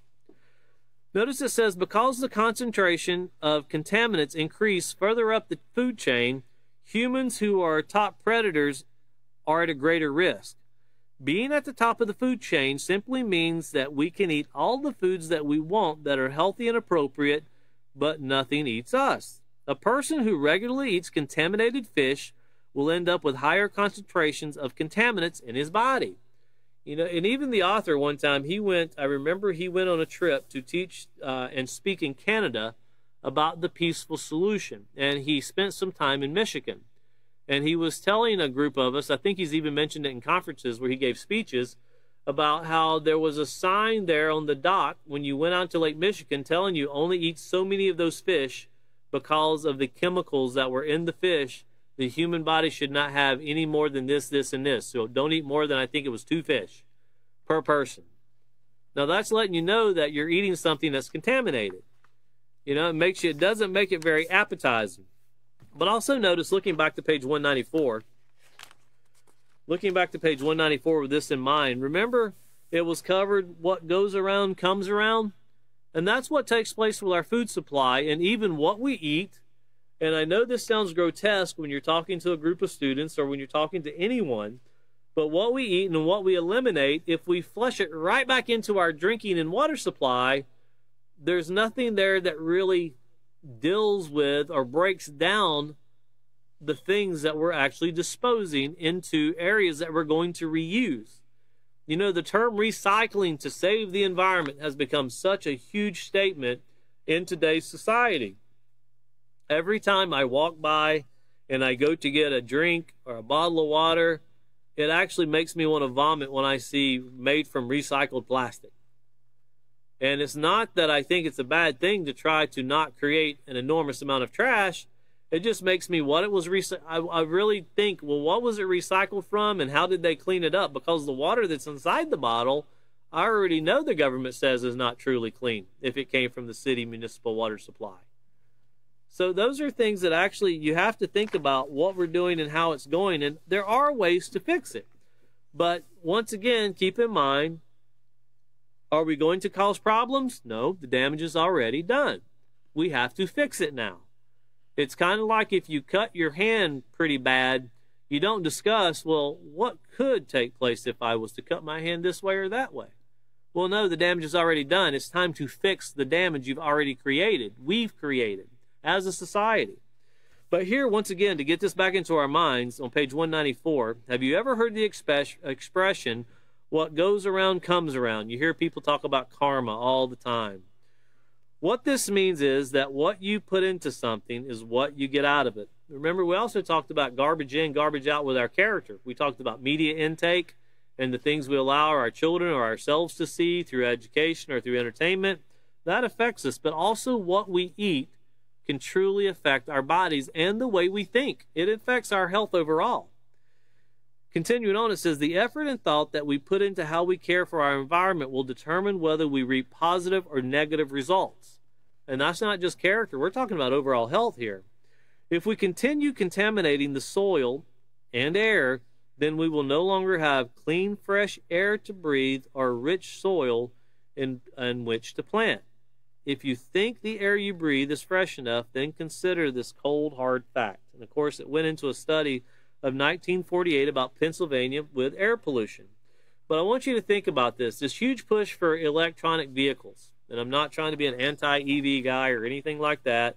Notice it says, because the concentration of contaminants increase further up the food chain, humans who are top predators are at a greater risk. Being at the top of the food chain simply means that we can eat all the foods that we want that are healthy and appropriate, but nothing eats us. A person who regularly eats contaminated fish will end up with higher concentrations of contaminants in his body. You know, and even the author one time, I remember he went on a trip to teach and speak in Canada about the Peaceful Solution. And he spent some time in Michigan. And he was telling a group of us, I think he's even mentioned it in conferences where he gave speeches, about how there was a sign there on the dock when you went out to Lake Michigan telling you only eat so many of those fish because of the chemicals that were in the fish. The human body should not have any more than this, this, and this. So don't eat more than, I think it was 2 fish per person. Now that's letting you know that you're eating something that's contaminated. You know, it doesn't make it very appetizing. But also notice, looking back to page 194, with this in mind, remember it was covered, what goes around comes around? And that's what takes place with our food supply and even what we eat. And I know this sounds grotesque when you're talking to a group of students or when you're talking to anyone, but what we eat and what we eliminate, if we flush it right back into our drinking and water supply, there's nothing there that really deals with or breaks down the things that we're actually disposing into areas that we're going to reuse. You know, the term recycling to save the environment has become such a huge statement in today's society. Every time I walk by and I go to get a drink or a bottle of water, it actually makes me want to vomit when I see made from recycled plastic. And it's not that I think it's a bad thing to try to not create an enormous amount of trash. It just makes me, I really think, well, what was it recycled from and how did they clean it up? Because the water that's inside the bottle, I already know the government says is not truly clean if it came from the city municipal water supply. So those are things that actually you have to think about what we're doing and how it's going. And there are ways to fix it. But once again, keep in mind, are we going to cause problems? No, the damage is already done. We have to fix it now. It's kind of like if you cut your hand pretty bad, you don't discuss, well, what could take place if I was to cut my hand this way or that way? Well, no, the damage is already done. It's time to fix the damage you've already created. We've created as a society. But here, once again, to get this back into our minds, on page 194, have you ever heard the expression, what goes around comes around? You hear people talk about karma all the time. What this means is that what you put into something is what you get out of it. Remember, we also talked about garbage in, garbage out with our character. We talked about media intake and the things we allow our children or ourselves to see through education or through entertainment. That affects us, but also what we eat can truly affect our bodies and the way we think. It affects our health overall. Continuing on, it says, the effort and thought that we put into how we care for our environment will determine whether we reap positive or negative results. And that's not just character. We're talking about overall health here. If we continue contaminating the soil and air, then we will no longer have clean, fresh air to breathe or rich soil in which to plant. If you think the air you breathe is fresh enough, then consider this cold, hard fact. And of course, it went into a study of 1948 about Pennsylvania with air pollution. But I want you to think about this huge push for electronic vehicles. And I'm not trying to be an anti-EV guy or anything like that,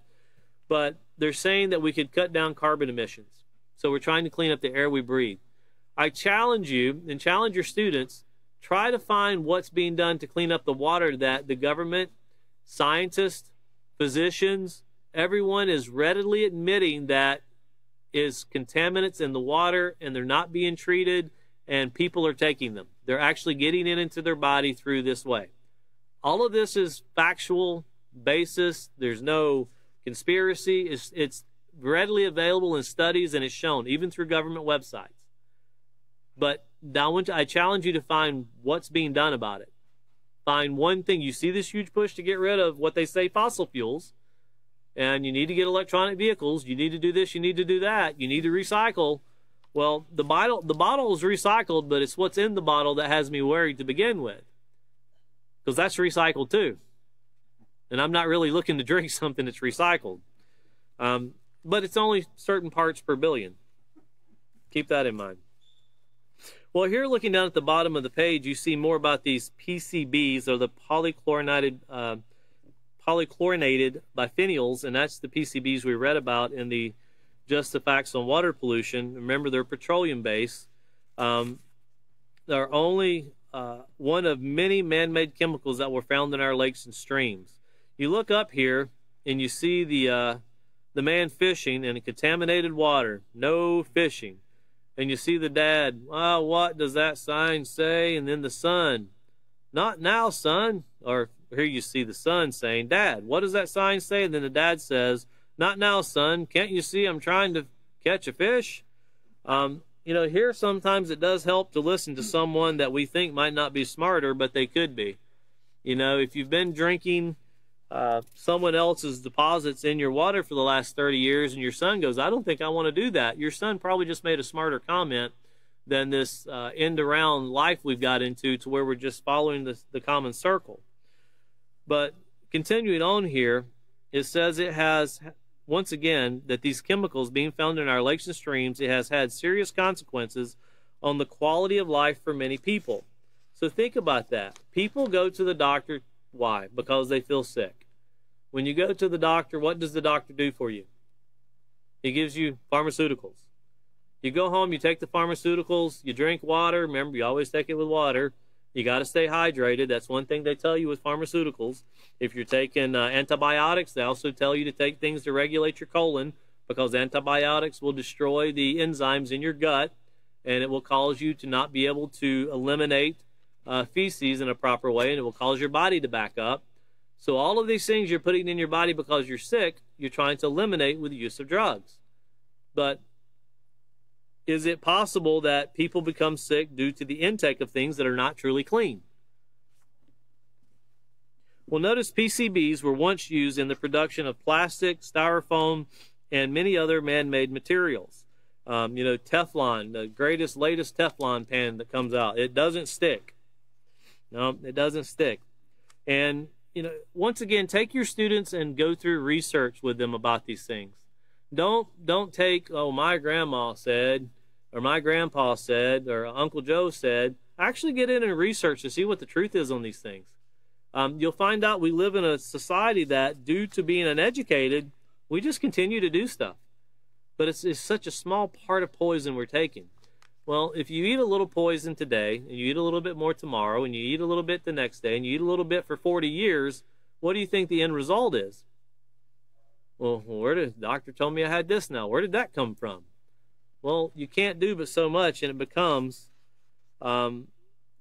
but they're saying that we could cut down carbon emissions. So we're trying to clean up the air we breathe. I challenge you and challenge your students, try to find what's being done to clean up the water that the government, scientists, physicians, everyone is readily admitting that is contaminants in the water, and they're not being treated, and people are taking them. They're actually getting it into their body through this way. All of this is factual basis. There's no conspiracy. It's readily available in studies, and it's shown even through government websites. But I challenge you to find what's being done about it. Find one thing. You see this huge push to get rid of what they say fossil fuels, and you need to get electronic vehicles. You need to do this. You need to do that. You need to recycle. Well, the bottle is recycled, but it's what's in the bottle that has me worried to begin with, because that's recycled too. And I'm not really looking to drink something that's recycled. But it's only certain parts per billion. Keep that in mind. Well, here looking down at the bottom of the page, you see more about these PCBs, or the polychlorinated biphenyls, and that's the PCBs we read about in the Just the Facts on Water Pollution. Remember, they're petroleum-based. They're only one of many man-made chemicals that were found in our lakes and streams. You look up here, and you see the man fishing in contaminated water. No fishing. And you see the dad, oh, what does that sign say? And then the son, not now, son. Or here you see the son saying, Dad, what does that sign say? And then the dad says, not now, son. Can't you see I'm trying to catch a fish? You know, here sometimes it does help to listen to someone that we think might not be smarter, but they could be. You know, if you've been drinking someone else's deposits in your water for the last 30 years and your son goes, I don't think I want to do that, your son probably just made a smarter comment than this end-around life we've got into, to where we're just following the common circle. But continuing on here, it says it has, once again, that these chemicals being found in our lakes and streams, it has had serious consequences on the quality of life for many people. So think about that. People go to the doctor. Why? Because they feel sick. When you go to the doctor, what does the doctor do for you? He gives you pharmaceuticals. You go home, you take the pharmaceuticals, you drink water. Remember, you always take it with water. You got to stay hydrated. That's one thing they tell you with pharmaceuticals. If you're taking antibiotics, they also tell you to take things to regulate your colon, because antibiotics will destroy the enzymes in your gut, and it will cause you to not be able to eliminate feces in a proper way, and it will cause your body to back up. So all of these things you're putting in your body because you're sick, you're trying to eliminate with the use of drugs. But is it possible that people become sick due to the intake of things that are not truly clean? Well, notice PCBs were once used in the production of plastic, styrofoam, and many other man-made materials. You know, Teflon, the latest Teflon pan that comes out, it doesn't stick. No, it doesn't stick. And, you know, once again, take your students and go through research with them about these things. Don't take, oh, my grandma said, or my grandpa said, or Uncle Joe said. Actually get in and research to see what the truth is on these things. You'll find out we live in a society that, due to being uneducated, we just continue to do stuff. But it's such a small part of poison we're taking. Well, if you eat a little poison today, and you eat a little bit more tomorrow, and you eat a little bit the next day, and you eat a little bit for 40 years, what do you think the end result is? Well, the doctor told me I had this now. Where did that come from? Well, you can't do but so much, and it becomes,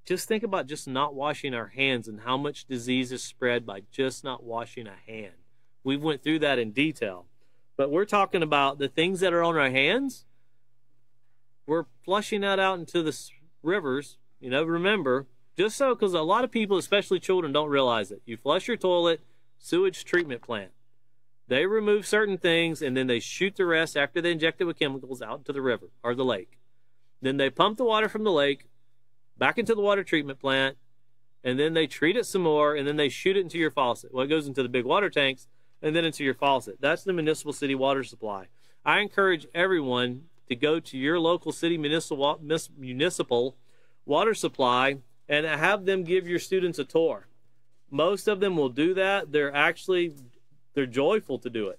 just think about just not washing our hands and how much disease is spread by just not washing a hand. We went through that in detail. But we're talking about the things that are on our hands. We're flushing that out into the rivers. You know, remember, just so, because a lot of people, especially children, don't realize it. You flush your toilet, sewage treatment plant. They remove certain things, and then they shoot the rest after they inject it with chemicals out into the river or the lake. Then they pump the water from the lake back into the water treatment plant, and then they treat it some more, and then they shoot it into your faucet. Well, it goes into the big water tanks, and then into your faucet. That's the municipal city water supply. I encourage everyone to go to your local city municipal water supply and have them give your students a tour. Most of them will do that. They're joyful to do it,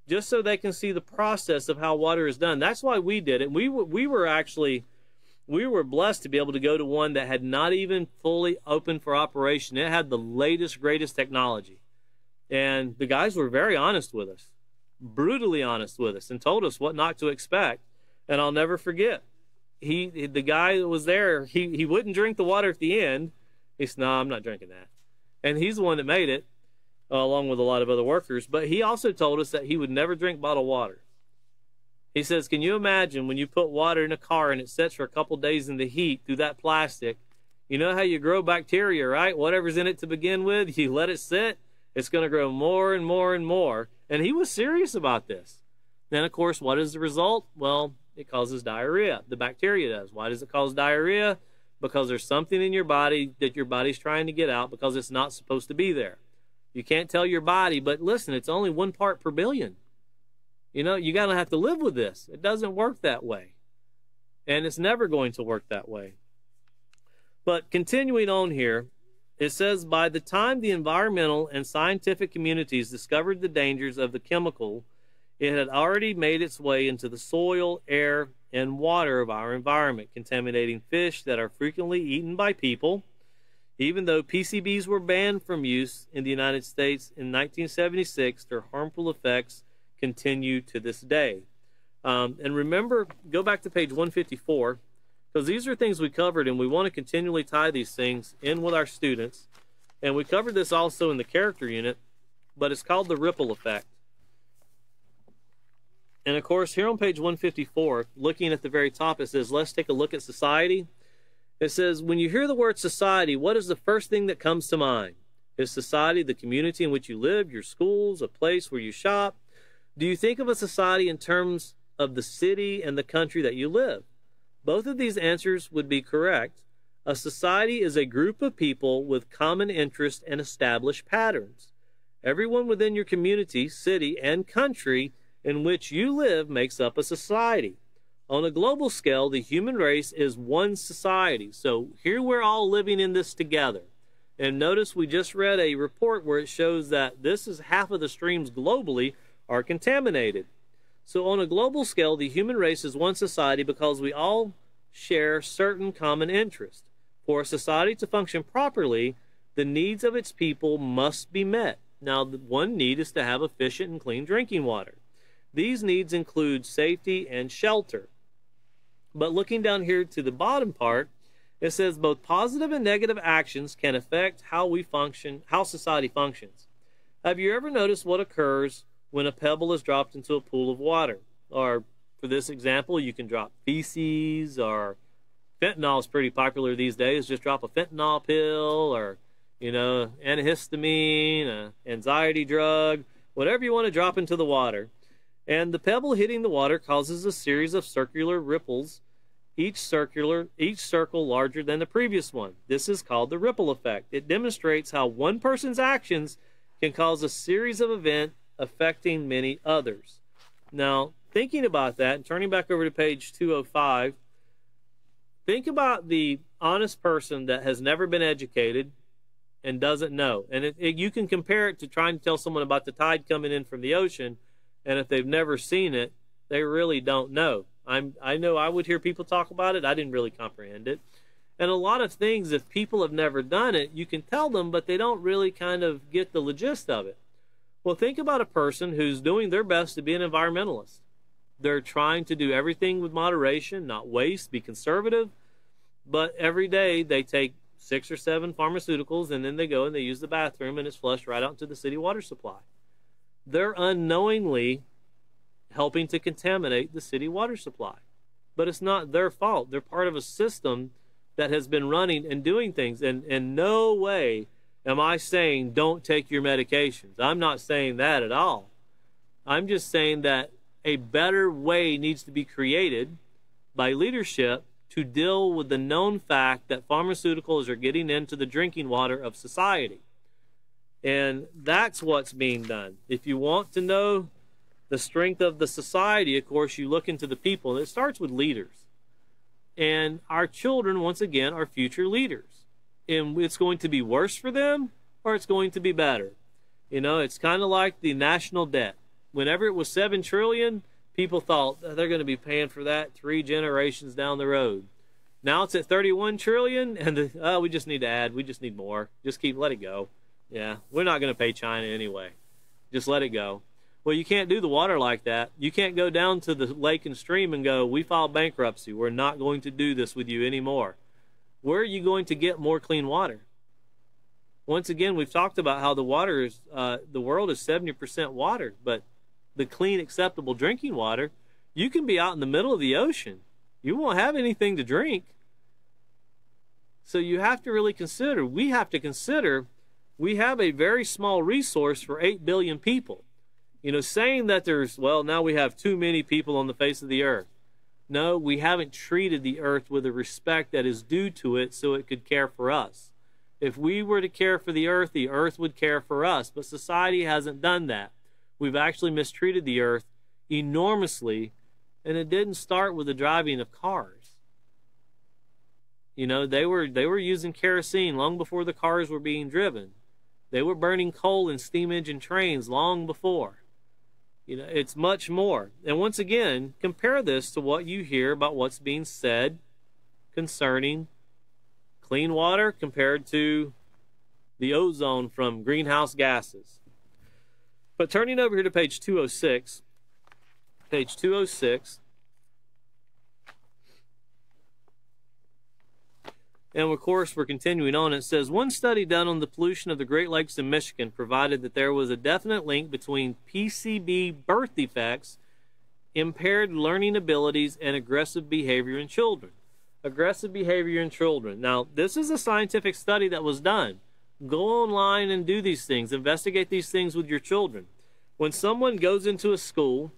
just so they can see the process of how water is done. That's why we did it. We were blessed to be able to go to one that had not even fully opened for operation. It had the latest, greatest technology. And the guys were very honest with us, brutally honest with us, and told us what not to expect. And I'll never forget, the guy that was there, he wouldn't drink the water at the end. He said, "No, I'm not drinking that." And he's the one that made it, along with a lot of other workers. But he also told us that he would never drink bottled water. He says, "Can you imagine when you put water in a car and it sits for a couple days in the heat through that plastic? You know how you grow bacteria, right? Whatever's in it to begin with, you let it sit, it's going to grow more and more and more." And he was serious about this. Then, of course, what is the result? Well, it causes diarrhea. The bacteria does. Why does it cause diarrhea? Because there's something in your body that your body's trying to get out because it's not supposed to be there. You can't tell your body, but listen, it's only 1 part per billion. You know, you got to have to live with this. It doesn't work that way. And it's never going to work that way. But continuing on here, it says, by the time the environmental and scientific communities discovered the dangers of the chemical, it had already made its way into the soil, air, and water of our environment, contaminating fish that are frequently eaten by people. Even though PCBs were banned from use in the United States in 1976, their harmful effects continue to this day. And remember, go back to page 154, because these are things we covered, and we want to continually tie these things in with our students. And we covered this also in the character unit, but it's called the ripple effect. And of course, here on page 154, looking at the very top, it says, let's take a look at society. It says, when you hear the word society, what is the first thing that comes to mind? Is society the community in which you live, your schools, a place where you shop? Do you think of a society in terms of the city and the country that you live? Both of these answers would be correct. A society is a group of people with common interests and established patterns. Everyone within your community, city, and country in which you live makes up a society. On a global scale, the human race is one society. So here we're all living in this together. And notice we just read a report where it shows that this is half of the streams globally are contaminated. So on a global scale, the human race is one society because we all share certain common interests. For a society to function properly, the needs of its people must be met. Now, one need is to have efficient and clean drinking water. These needs include safety and shelter. But looking down here to the bottom part, it says both positive and negative actions can affect how we function, how society functions. Have you ever noticed what occurs when a pebble is dropped into a pool of water? Or for this example, you can drop feces, or fentanyl is pretty popular these days. Just drop a fentanyl pill, or, you know, antihistamine, an anxiety drug, whatever you want to drop into the water. And the pebble hitting the water causes a series of circular ripples, each circle larger than the previous one. This is called the ripple effect. It demonstrates how one person's actions can cause a series of events affecting many others. Now, thinking about that, and turning back over to page 205, think about the honest person that has never been educated and doesn't know. And you can compare it to trying to tell someone about the tide coming in from the ocean, and if they've never seen it, they really don't know. I know I would hear people talk about it. I didn't really comprehend it. And a lot of things, if people have never done it, you can tell them, but they don't really kind of get the gist of it. Well, think about a person who's doing their best to be an environmentalist. They're trying to do everything with moderation, not waste, be conservative. But every day they take 6 or 7 pharmaceuticals, and then they go and they use the bathroom, and it's flushed right out into the city water supply. They're unknowingly helping to contaminate the city water supply. But it's not their fault. They're part of a system that has been running and doing things. And in no way am I saying don't take your medications. I'm not saying that at all. I'm just saying that a better way needs to be created by leadership to deal with the known fact that pharmaceuticals are getting into the drinking water of society. And that's what's being done. If you want to know the strength of the society, of course, you look into the people. And it starts with leaders. And our children, once again, are future leaders. And it's going to be worse for them, or it's going to be better. You know, it's kind of like the national debt. Whenever it was $7 trillion, people thought they're going to be paying for that 3 generations down the road. Now it's at 31 trillion, and we just need to add. We just need more. Just let it go. Yeah, we're not going to pay China anyway. Just let it go. Well, you can't do the water like that. You can't go down to the lake and stream and go, we filed bankruptcy. We're not going to do this with you anymore. Where are you going to get more clean water? Once again, we've talked about how the world is 70% water, but the clean, acceptable drinking water, you can be out in the middle of the ocean. You won't have anything to drink. So you have to really consider, we have a very small resource for 8 billion people. You know, saying that now we have too many people on the face of the earth. No, we haven't treated the earth with the respect that is due to it so it could care for us. If we were to care for the earth would care for us. But society hasn't done that. We've actually mistreated the earth enormously, and it didn't start with the driving of cars. You know, they were using kerosene long before the cars were being driven. They were burning coal in steam engine trains long before. You know, it's much more. And once again, compare this to what you hear about what's being said concerning clean water compared to the ozone from greenhouse gases. But turning over here to page 206, and of course we're continuing on. It says, one study done on the pollution of the Great Lakes in Michigan provided that there was a definite link between PCB birth defects, impaired learning abilities, and aggressive behavior in children. Aggressive behavior in children. Now, this is a scientific study that was done. Go online and do these things. Investigate these things with your children. When someone goes into a school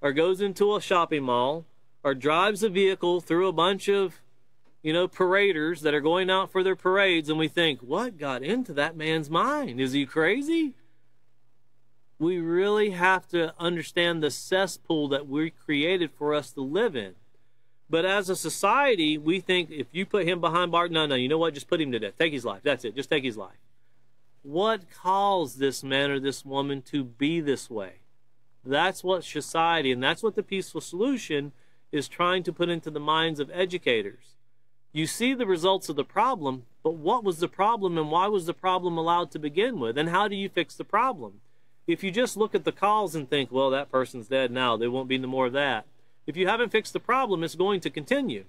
or goes into a shopping mall or drives a vehicle through a bunch of, paraders that are going out for their parades, and we think, what got into that man's mind? Is he crazy? We really have to understand the cesspool that we created for us to live in. But as a society, we think if you put him behind bars, no, you know what? Just put him to death. Take his life. That's it. Just take his life. What caused this man or this woman to be this way? That's what society, and that's what the peaceful solution is trying to put into the minds of educators. You see the results of the problem, but what was the problem and why was the problem allowed to begin with? And how do you fix the problem? If you just look at the cause and think, well, that person's dead now, there won't be no more of that. If you haven't fixed the problem, it's going to continue.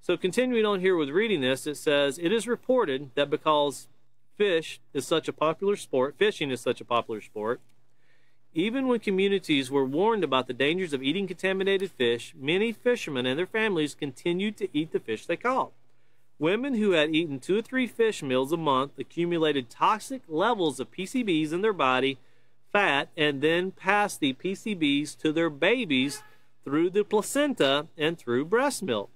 So continuing on here with reading this, it says, it is reported that because fishing is such a popular sport, even when communities were warned about the dangers of eating contaminated fish, many fishermen and their families continued to eat the fish they caught. Women who had eaten 2 or 3 fish meals a month accumulated toxic levels of PCBs in their body fat and then passed the PCBs to their babies through the placenta and through breast milk.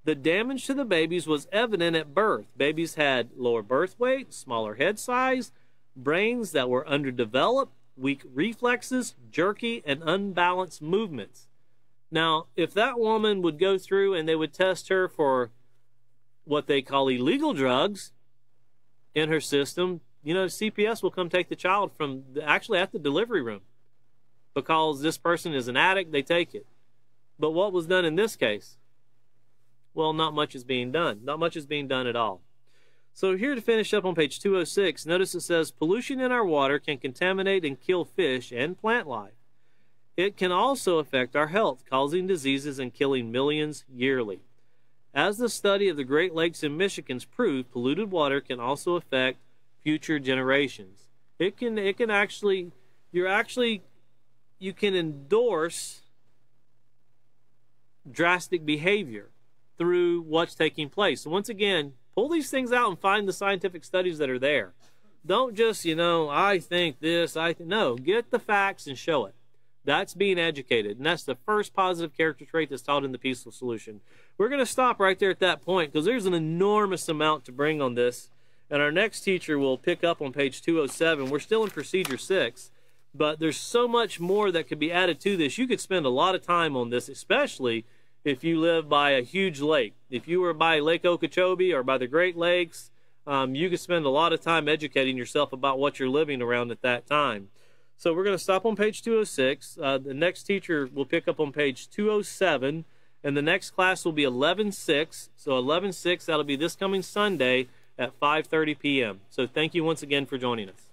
The damage to the babies was evident at birth. Babies had lower birth weight, smaller head size, brains that were underdeveloped, weak reflexes, jerky, and unbalanced movements. Now, if that woman would go through and they would test her for what they call illegal drugs in her system, CPS will come take the child from actually at the delivery room. Because this person is an addict, they take it. But what was done in this case? Well, not much is being done. Not much is being done at all. So here to finish up on page 206, notice it says, pollution in our water can contaminate and kill fish and plant life. It can also affect our health, causing diseases and killing millions yearly. As the study of the Great Lakes in Michigan's proved, polluted water can also affect future generations. You can endorse drastic behavior through what's taking place. So once again, pull these things out and find the scientific studies that are there. Don't just, I think this, no, get the facts and show it. That's being educated, and that's the first positive character trait that's taught in the peaceful solution. We're going to stop right there at that point because there's an enormous amount to bring on this, and our next teacher will pick up on page 207. We're still in procedure 6, but there's so much more that could be added to this. You could spend a lot of time on this, especially if you live by a huge lake. If you were by Lake Okeechobee or by the Great Lakes, you could spend a lot of time educating yourself about what you're living around at that time. So we're going to stop on page 206. The next teacher will pick up on page 207, and the next class will be 11-6. So 11-6, that'll be this coming Sunday at 5:30 p.m. So thank you once again for joining us.